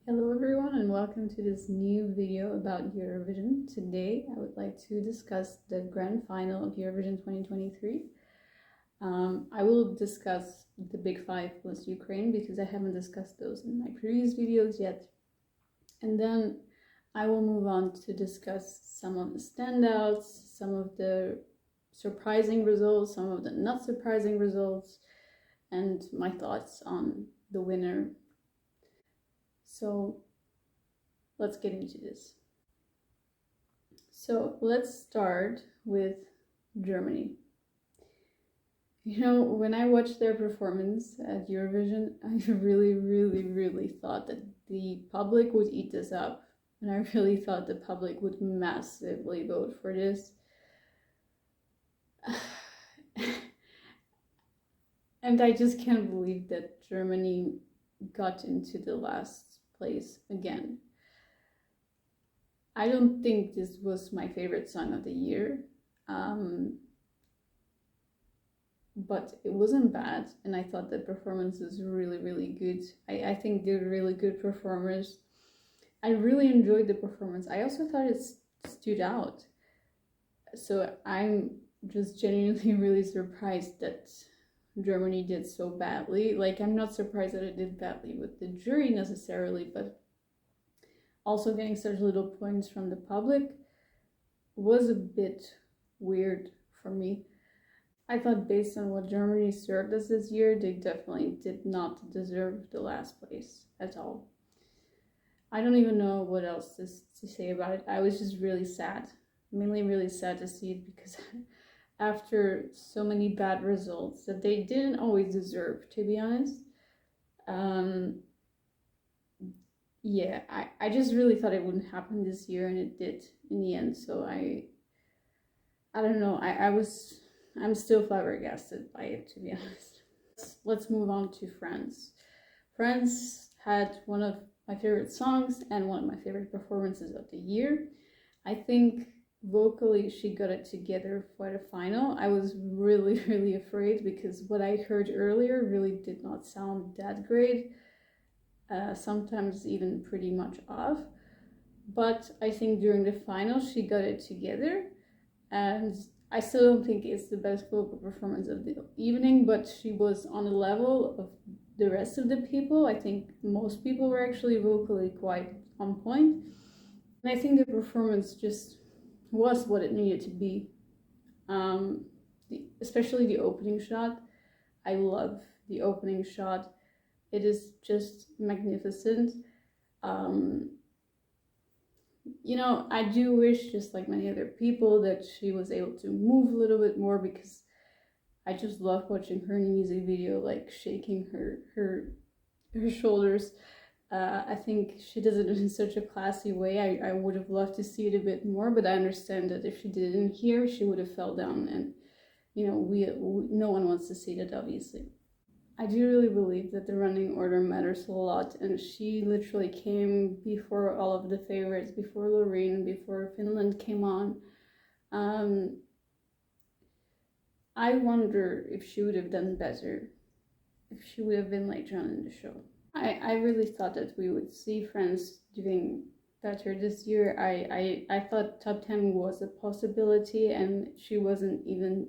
Hello everyone and welcome to this new video about Eurovision. Today I would like to discuss the grand final of Eurovision 2023. I will discuss the big five plus Ukraine because I haven't discussed those in my previous videos yet. And then I will move on to discuss some of the standouts, some of the surprising results, some of the not surprising results, and my thoughts on the winner. So let's get into this. So let's start with Germany. You know, when I watched their performance at Eurovision, I really thought that the public would eat this up. And I really thought the public would massively vote for this. And I just can't believe that Germany got into the last place again. I don't think this was my favorite song of the year, but it wasn't bad, and I thought the performance was really good. I think they're really good performers. I really enjoyed the performance. I also thought it stood out. So I'm just genuinely really surprised that Germany did so badly. Like, I'm not surprised that it did badly with the jury necessarily, but also getting such little points from the public was a bit weird for me. I thought based on what Germany served us this year, they definitely did not deserve the last place at all. I don't even know what else to say about it. I was just really sad, mainly really sad to see it because after so many bad results that they didn't always deserve, to be honest. Yeah, I just really thought it wouldn't happen this year, and it did in the end. So I don't know. I'm still flabbergasted by it, to be honest. Let's move on to France. France had one of my favorite songs and one of my favorite performances of the year. I think vocally she got it together for the final. I was really afraid because what I heard earlier really did not sound that great. Sometimes even pretty much off, but I think during the final she got it together, and I still don't think it's the best vocal performance of the evening, but she was on the level of the rest of the people. I think most people were actually vocally quite on point, and I think the performance just was what it needed to be. Especially the opening shot. I love the opening shot. It is just magnificent. You know, I do wish, just like many other people, that she was able to move a little bit more, because I just love watching her in the music video, like shaking her shoulders. I think she does it in such a classy way. I would have loved to see it a bit more, but I understand that if she did it in here, she would have fell down, and you know, no one wants to see that, obviously. I do really believe that the running order matters a lot, and she literally came before all of the favorites, before Loreen, before Finland came on. I wonder if she would have done better, if she would have been later on in the show. I really thought that we would see France doing better this year. I thought top 10 was a possibility, and she wasn't even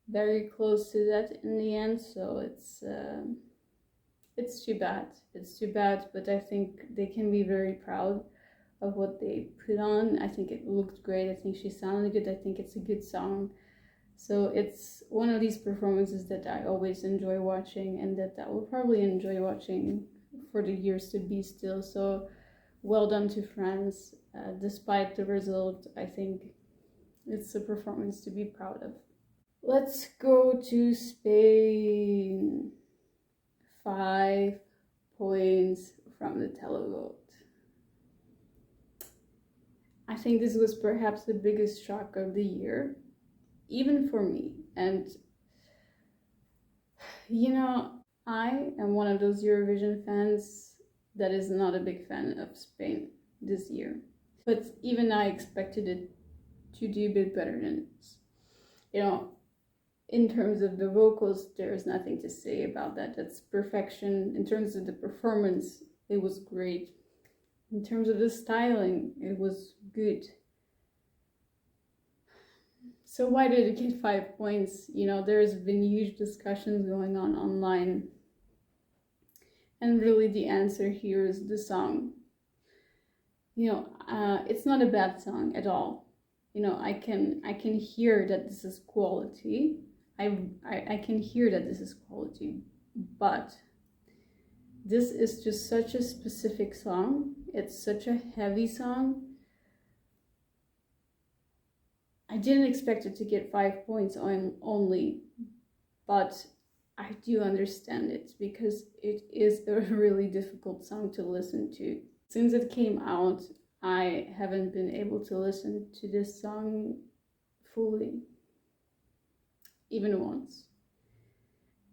very close to that in the end, so it's too bad. It's too bad, but I think they can be very proud of what they put on. I think it looked great. I think she sounded good. I think it's a good song. So it's one of these performances that I always enjoy watching, and that I will probably enjoy watching for the years to be still. So well done to France. Despite the result, I think it's a performance to be proud of. Let's go to Spain. 5 points from the televote. I think this was perhaps the biggest shock of the year, even for me. And, you know, I am one of those Eurovision fans that is not a big fan of Spain this year. But even I expected it to do a bit better than this. You know, in terms of the vocals, there is nothing to say about that. That's perfection. In terms of the performance, it was great. In terms of the styling, it was good. So why did it get 5 points? You know, there's been huge discussions going on online. And really the answer here is the song. You know, it's not a bad song at all. You know, I can hear that this is quality. I can hear that this is quality, but this is just such a specific song. It's such a heavy song. I didn't expect it to get 5 points only, but I do understand it because it is a really difficult song to listen to. Since it came out, I haven't been able to listen to this song fully, even once.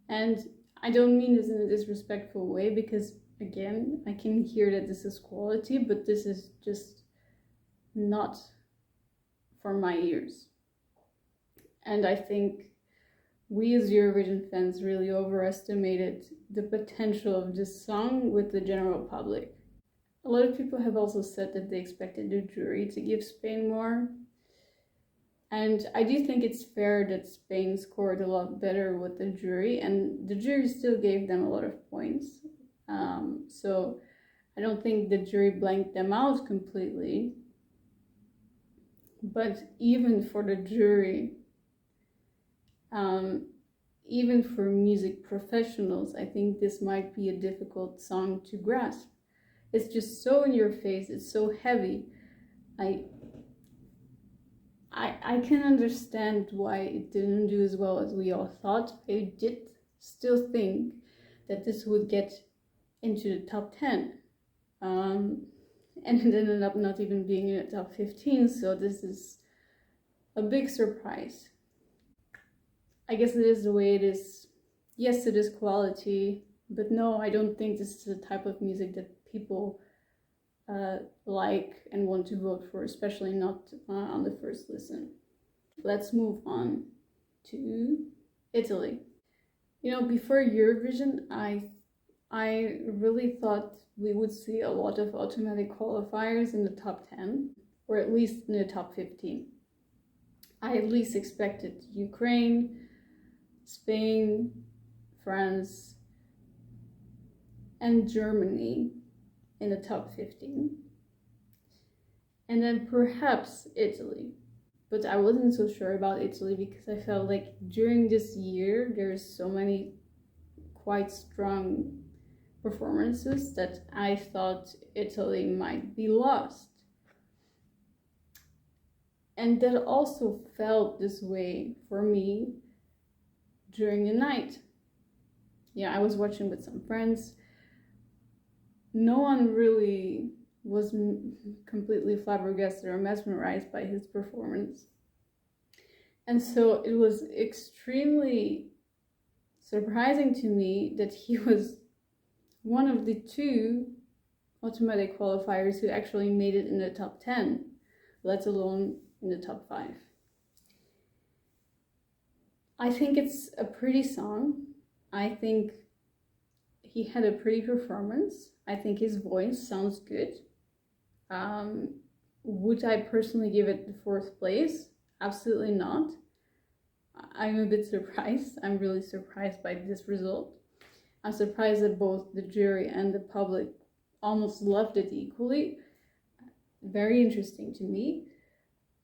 And I don't mean this in a disrespectful way because, again, I can hear that this is quality, but this is just not for my ears. And I think we as Eurovision fans really overestimated the potential of this song with the general public. A lot of people have also said that they expected the jury to give Spain more. And I do think it's fair that Spain scored a lot better with the jury, and the jury still gave them a lot of points. So I don't think the jury blanked them out completely. But even for the jury, even for music professionals, I think this might be a difficult song to grasp. It's just so in your face, it's so heavy. I can understand why it didn't do as well as we all thought. I did still think that this would get into the top 10. And it ended up not even being in the top 15, so this is a big surprise. I guess it is the way it is. Yes, it is quality, but no, I don't think this is the type of music that people like and want to vote for, especially not on the first listen. Let's move on to Italy. You know, before Eurovision, I really thought we would see a lot of automatic qualifiers in the top 10, or at least in the top 15. I at least expected Ukraine, Spain, France, and Germany in the top 15. And then perhaps Italy. But I wasn't so sure about Italy because I felt like during this year there's so many quite strong performances that I thought Italy might be lost. And that also felt this way for me during the night. Yeah, I was watching with some friends. No one really was completely flabbergasted or mesmerized by his performance. And so it was extremely surprising to me that he was one of the 2 automatic qualifiers who actually made it in the top 10, let alone in the top 5. I think it's a pretty song. I think he had a pretty performance. I think his voice sounds good. Would I personally give it the 4th place? Absolutely not. I'm a bit surprised. I'm really surprised by this result. I'm surprised that both the jury and the public almost loved it equally. Very interesting to me.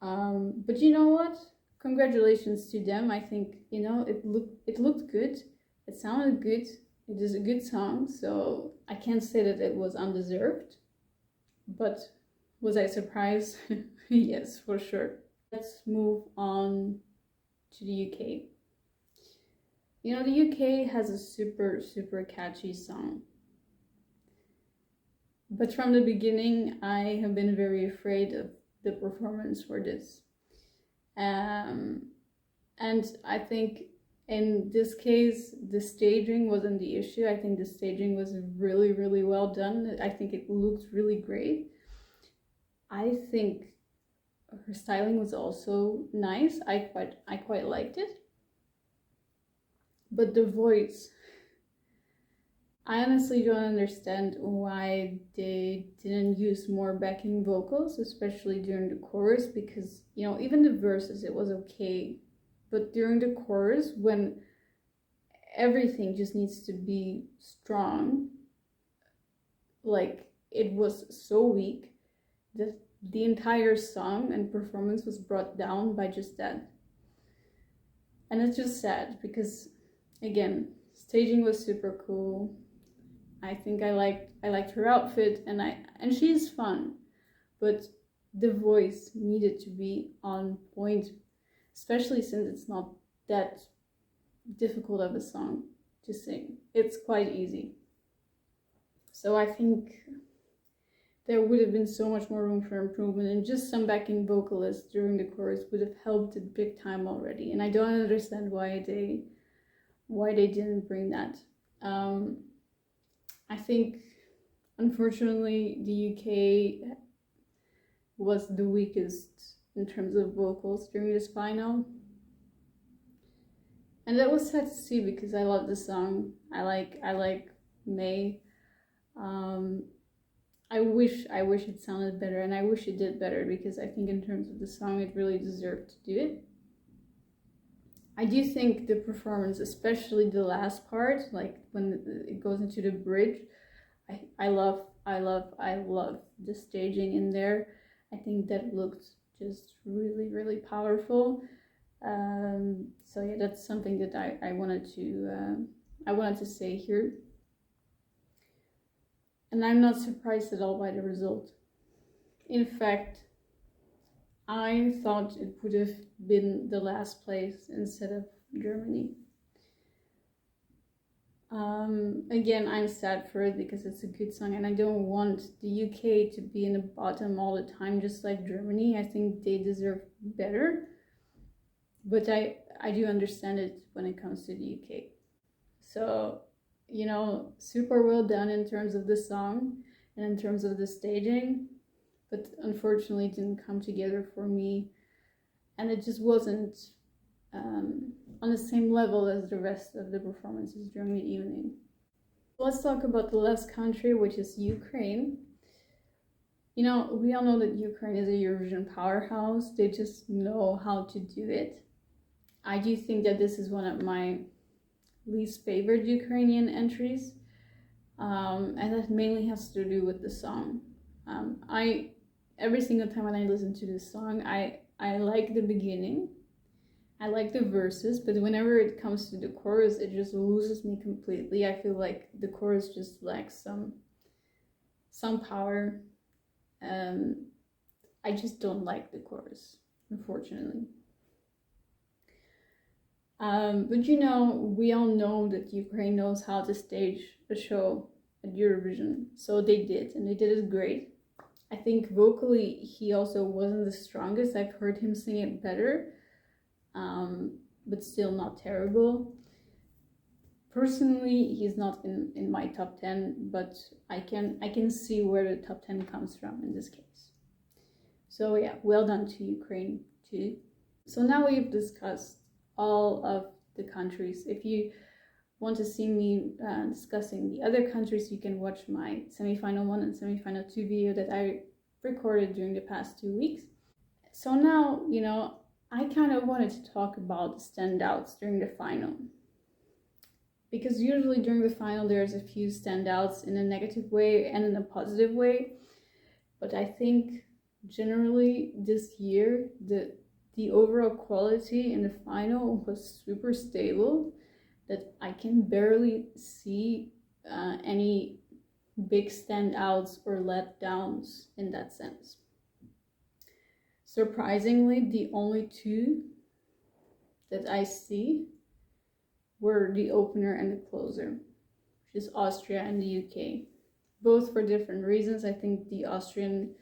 But you know what? Congratulations to them. I think, you know, it looked good. It sounded good. It is a good song, so I can't say that it was undeserved. But was I surprised? Yes, for sure. Let's move on to the UK. You know, the UK has a super, super catchy song. But from the beginning, I have been very afraid of the performance for this. And I think in this case, the staging wasn't the issue. I think the staging was really, really well done. I think it looked really great. I think her styling was also nice. I quite liked it. But the voice, I honestly don't understand why they didn't use more backing vocals, especially during the chorus, because, you know, even the verses, it was okay. But during the chorus, when everything just needs to be strong, like, it was so weak that the entire song and performance was brought down by just that. And it's just sad because, again, staging was super cool. I think I liked her outfit, and she's fun, but the voice needed to be on point, especially since it's not that difficult of a song to sing. It's quite easy. So I think there would have been so much more room for improvement, and just some backing vocalists during the chorus would have helped it big time already. And I don't understand why they didn't bring that. I think, unfortunately, the UK was the weakest in terms of vocals during this final. And that was sad to see because I love the song. I like May. I wish it sounded better, and I wish it did better, because I think in terms of the song it really deserved to do it. I do think the performance, especially the last part, like when it goes into the bridge, I love the staging in there. I think that looked just really, really powerful. So yeah, that's something that I wanted to say here. And I'm not surprised at all by the result. In fact, I thought it would have been the last place instead of Germany. Again, I'm sad for it because it's a good song, and I don't want the UK to be in the bottom all the time, just like Germany. I think they deserve better, but I do understand it when it comes to the UK. So, you know, super well done in terms of the song and in terms of the staging, but unfortunately it didn't come together for me, and it just wasn't on the same level as the rest of the performances during the evening. Let's talk about the last country, which is Ukraine. You know, we all know that Ukraine is a Eurovision powerhouse. They just know how to do it. I do think that this is one of my least favorite Ukrainian entries, and that mainly has to do with the song. Every single time when I listen to this song, I like the beginning, I like the verses, but whenever it comes to the chorus, it just loses me completely. I feel like the chorus just lacks some power. I just don't like the chorus, unfortunately. But you know, we all know that Ukraine knows how to stage a show at Eurovision, so they did, and they did it great. I think vocally he also wasn't the strongest. I've heard him sing it better, but still not terrible. Personally, he's not in my top 10, but I can see where the top 10 comes from in this case. So yeah, well done to Ukraine too. So now we've discussed all of the countries. If you want to see me discussing the other countries, you can watch my semi-final 1 and semi-final 2 video that I recorded during the past 2 weeks. So now, you know, I kind of wanted to talk about the standouts during the final. Because usually during the final there's a few standouts in a negative way and in a positive way. But I think generally this year the overall quality in the final was super stable, that I can barely see any big standouts or letdowns in that sense. Surprisingly, the only two that I see were the opener and the closer, which is Austria and the UK. Both for different reasons. I think the Austrian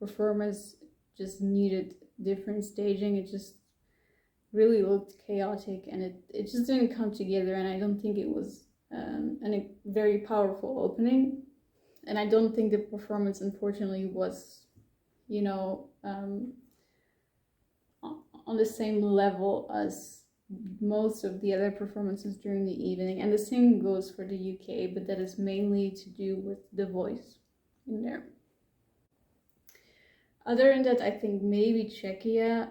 performance just needed different staging. It just really looked chaotic, and it just didn't come together, and I don't think it was a very powerful opening. And I don't think the performance, unfortunately, was, you know, on the same level as most of the other performances during the evening, and the same goes for the UK, but that is mainly to do with the voice in there. Other than that, I think maybe Czechia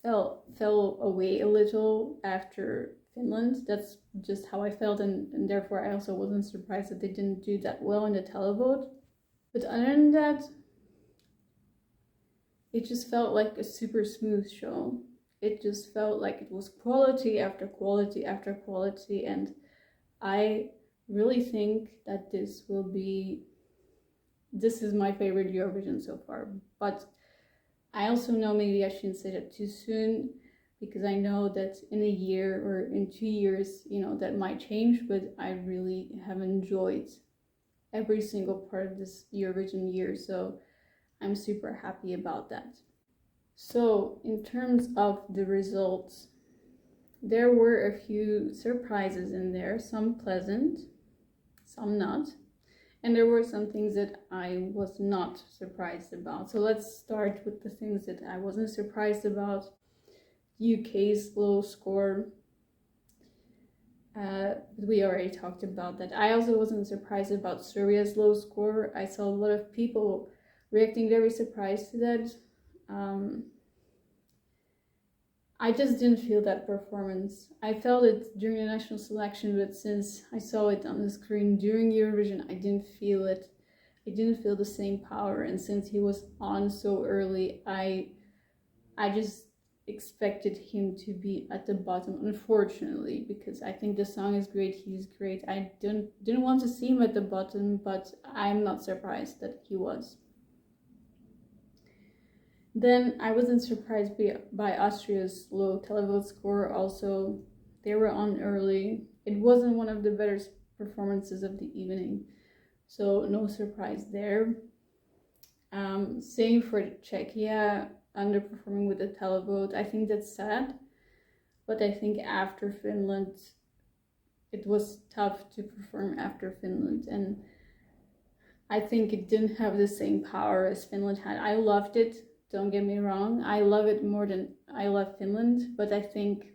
fell away a little after Finland. That's just how I felt, and therefore I also wasn't surprised that they didn't do that well in the televote. But other than that, it just felt like a super smooth show. It just felt like it was quality after quality after quality, and I really think that this is my favorite Eurovision so far. But I also know maybe I shouldn't say that too soon, because I know that in a year or in 2 years, that might change, but I really have enjoyed every single part of this Eurovision year, so I'm super happy about that. So in terms of the results, there were a few surprises in there, some pleasant, some not. And there were some things that I was not surprised about. So let's start with the things that I wasn't surprised about. UK's low score. We already talked about that. I also wasn't surprised about Serbia's low score. I saw a lot of people reacting very surprised to that. I just didn't feel that performance. I felt it during the national selection, but since I saw it on the screen during Eurovision, I didn't feel it. I didn't feel the same power, and since he was on so early, I just expected him to be at the bottom, unfortunately, because I think the song is great, he's great. I didn't want to see him at the bottom, but I'm not surprised that he was. Then I wasn't surprised by Austria's low televote score. Also, they were on early. It wasn't one of the better performances of the evening, so no surprise there. Same for Czechia, underperforming with the televote. I think that's sad, but I think after Finland, it was tough to perform after Finland, and I think it didn't have the same power as Finland had. I loved it. Don't get me wrong, I love it more than I love Finland, but I think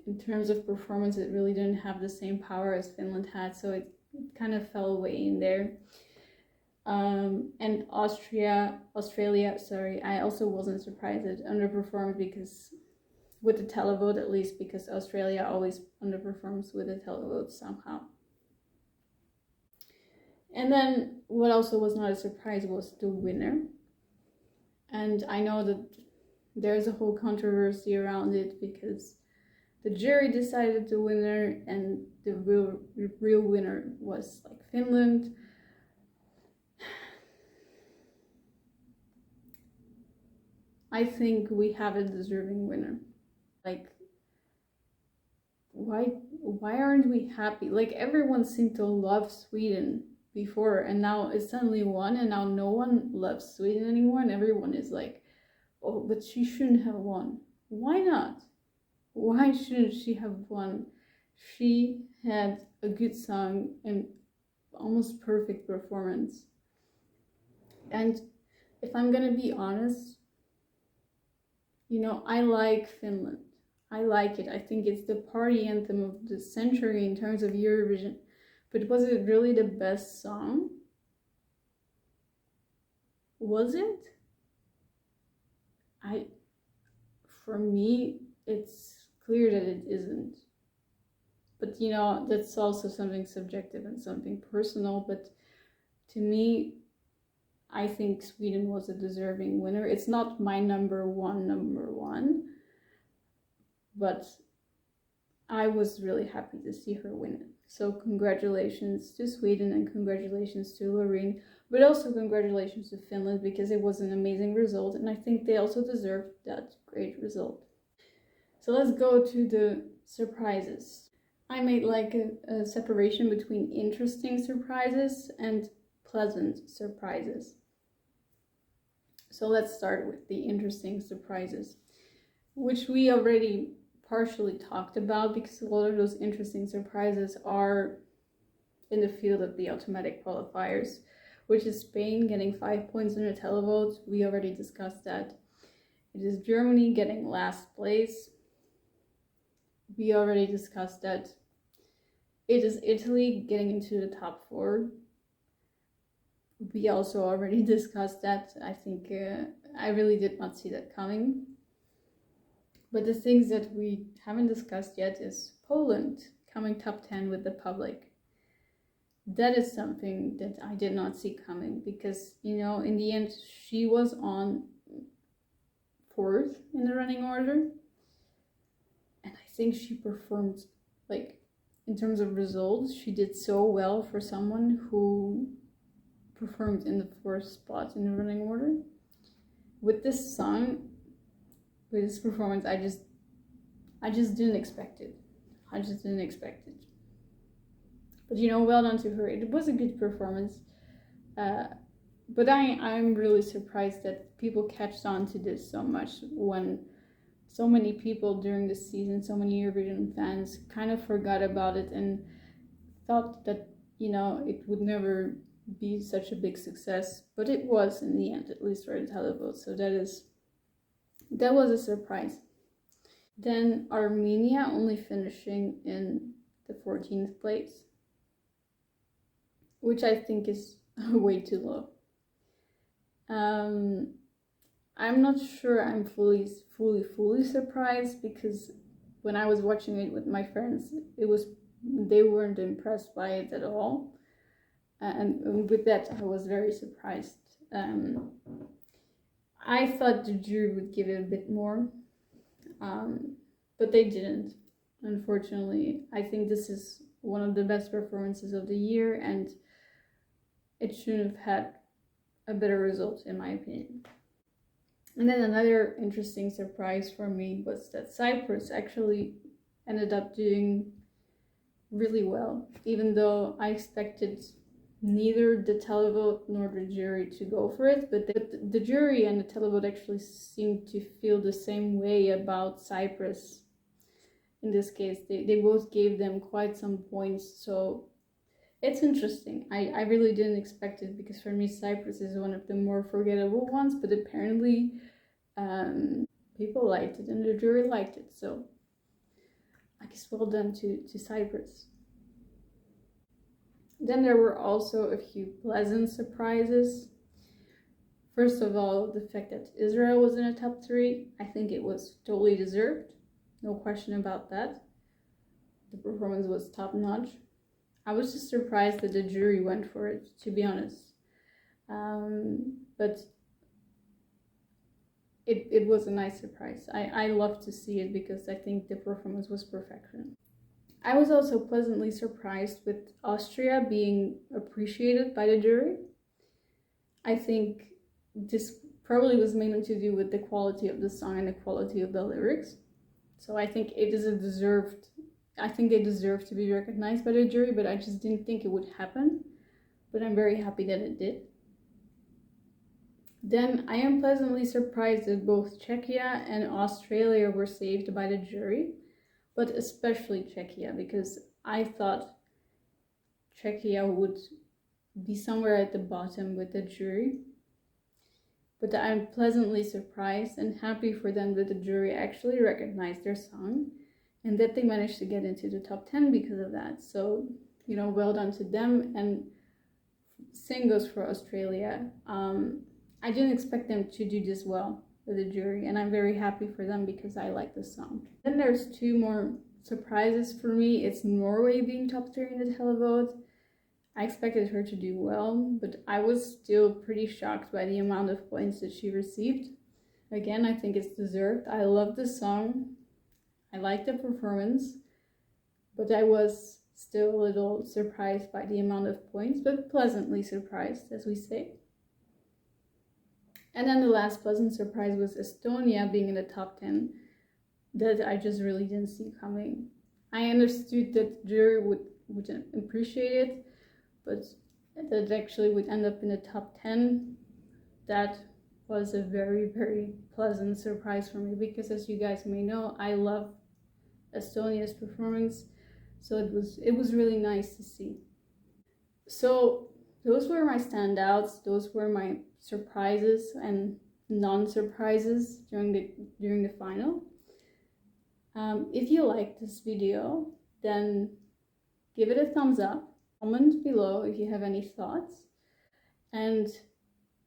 in terms of performance, it really didn't have the same power as Finland had, so it kind of fell away in there. And Australia, I also wasn't surprised it underperformed, because with the televote at least, because Australia always underperforms with the televote somehow. And then what also was not a surprise was the winner. And I know that there's a whole controversy around it, because the jury decided the winner, and the real winner was like Finland. I think we have a deserving winner. Like, why aren't we happy? Like, everyone seemed to love Sweden before, and now it's suddenly won, and now no one loves Sweden anymore, and everyone is like, oh, but she shouldn't have won. Why not? Why shouldn't she have won? She had a good song and almost perfect performance. And if I'm gonna be honest, I like Finland. I like it. I think it's the party anthem of the century in terms of Eurovision. But was it really the best song? Was it? For me, it's clear that it isn't. But that's also something subjective and something personal. But to me, I think Sweden was a deserving winner. It's not my number one, but I was really happy to see her win it. So congratulations to Sweden, and congratulations to Loreen, but also congratulations to Finland, because it was an amazing result, and I think they also deserved that great result. So let's go to the surprises. I made like a separation between interesting surprises and pleasant surprises. So let's start with the interesting surprises, which we already partially talked about, because a lot of those interesting surprises are in the field of the automatic qualifiers, which is Spain getting 5 points in a televote. We already discussed that. It is Germany getting last place. we already discussed that it is Italy getting into the top four. We also already discussed that. I think I really did not see that coming. But the things that we haven't discussed yet is Poland coming top 10 with the public. That is something that I did not see coming because, in the end, she was on fourth in the running order. And I think she performed, like, in terms of results, she did so well for someone who performed in the fourth spot in the running order. With this song, with this performance, I just didn't expect it. I just didn't expect it. But well done to her. It was a good performance. But I'm really surprised that people catched on to this so much when so many people during the season, so many Eurovision fans kind of forgot about it and thought that, it would never be such a big success. But it was in the end, at least for the televote. So that was a surprise. Then Armenia only finishing in the 14th place, which I think is way too low. I'm not sure I'm fully surprised because when I was watching it with my friends, they weren't impressed by it at all, and with that I was very surprised. I thought the jury would give it a bit more, but they didn't. Unfortunately, I think this is one of the best performances of the year, and it should have had a better result, in my opinion. And then another interesting surprise for me was that Cyprus actually ended up doing really well, even though I expected neither the televote nor the jury to go for it, but the jury and the televote actually seemed to feel the same way about Cyprus. In this case, they both gave them quite some points, so it's interesting. I really didn't expect it because for me Cyprus is one of the more forgettable ones, but apparently people liked it and the jury liked it, so I guess well done to Cyprus. Then there were also a few pleasant surprises. First of all, the fact that Israel was in the top 3, I think it was totally deserved. No question about that. The performance was top notch. I was just surprised that the jury went for it, to be honest. But it was a nice surprise. I love to see it because I think the performance was perfection. I was also pleasantly surprised with Austria being appreciated by the jury. I think this probably was mainly to do with the quality of the song and the quality of the lyrics. So I think it is I think they deserve to be recognized by the jury, but I just didn't think it would happen. But I'm very happy that it did. Then I am pleasantly surprised that both Czechia and Australia were saved by the jury, but especially Czechia, because I thought Czechia would be somewhere at the bottom with the jury. But I'm pleasantly surprised and happy for them that the jury actually recognized their song and that they managed to get into the top 10 because of that. So, well done to them. And same goes for Australia. I didn't expect them to do this well with the jury, and I'm very happy for them because I like the song. Then there's 2 more surprises for me. It's Norway being top 3 in the televote. I expected her to do well, but I was still pretty shocked by the amount of points that she received. Again, I think it's deserved. I love the song. I like the performance, but I was still a little surprised by the amount of points, but pleasantly surprised, as we say. And then the last pleasant surprise was Estonia being in the top 10. That I just really didn't see coming. I understood that the jury would appreciate it, but that it actually would end up in the top 10, that was a very, very pleasant surprise for me because, as you guys may know, I love Estonia's performance, so it was really nice to see. So those were my standouts. Those were my surprises and non-surprises during the final. If you like this video, then give it a thumbs up, comment below if you have any thoughts, and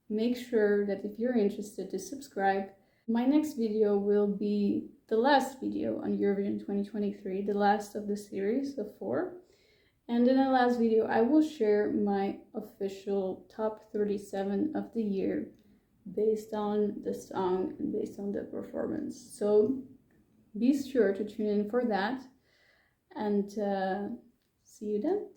make sure that if you're interested to subscribe. My next video will be the last video on Eurovision 2023, the last of the series of 4. And in the last video, I will share my official top 37 of the year based on the song and based on the performance. So be sure to tune in for that, and see you then.